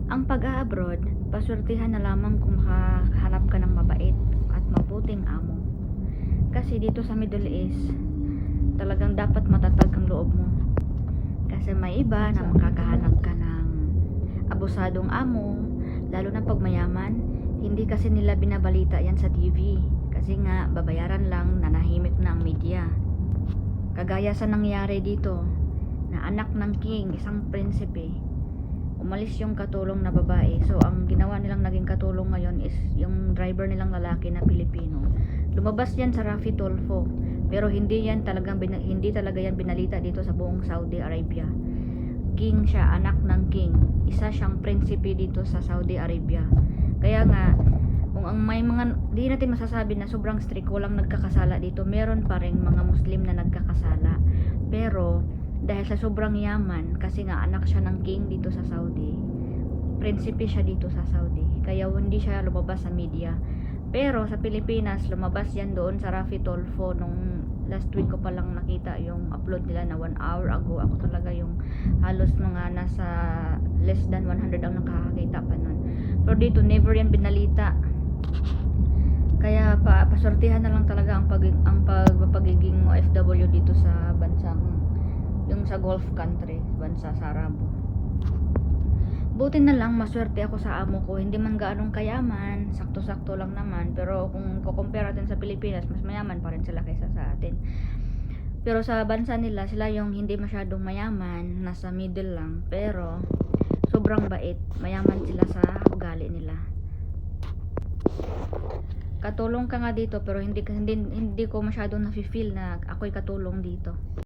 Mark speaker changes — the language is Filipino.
Speaker 1: Ang pag-a-abroad, paswertihan na lamang kung makahanap ka ng mabait at mabuting amo. Kasi dito sa Middle East, talagang dapat matatag ang loob mo. Kasi may iba na makakahanap ka ng abusadong amo, lalo na pag mayaman. Hindi kasi nila binabalita yan sa TV. Kasi nga, babayaran lang, nanahimik na ang media. Kagaya sa nangyari dito, na anak ng king, isang prinsipe, umalis yung katulong na babae. So ang ginawa nilang naging katulong ngayon is yung driver nilang lalaki na Pilipino. Lumabas yan sa Rafi Tulfo, pero hindi talaga yan binalita dito sa buong Saudi Arabia. King siya, anak ng king, isa siyang prinsipe dito sa Saudi Arabia. Kaya nga, kung ang may mga, di natin masasabi na sobrang strict, walang nagkakasala dito. Meron pa rin mga Muslim na nagkakasala, pero dahil sa sobrang yaman, kasi nga anak siya ng king dito sa Saudi, prinsipe siya dito sa Saudi, kaya hindi siya lumabas sa media. Pero sa Pilipinas, lumabas yan doon sa Rafi Tulfo. Nung last week ko palang nakita yung upload nila na 1 hour ago. Ako talaga yung halos mga nasa less than 100 ang nakakakita pa nun. Pero dito never yan binalita. Kaya pasortihan na lang talaga ang pagiging OFW dito sa bansang yung sa Gulf country, bansa sa Arabo. Buti na lang maswerte ako sa amo ko, hindi man gaanong kayaman, sakto-sakto lang naman. Pero kung kukumpara natin sa Pilipinas, mas mayaman pa rin sila kaysa sa atin. Pero sa bansa nila, sila yung hindi masyadong mayaman, nasa middle lang, pero sobrang bait, mayaman sila sa ugali nila. Katulong ka nga dito, pero hindi ko masyadong nafe-feel na ako'y katulong dito.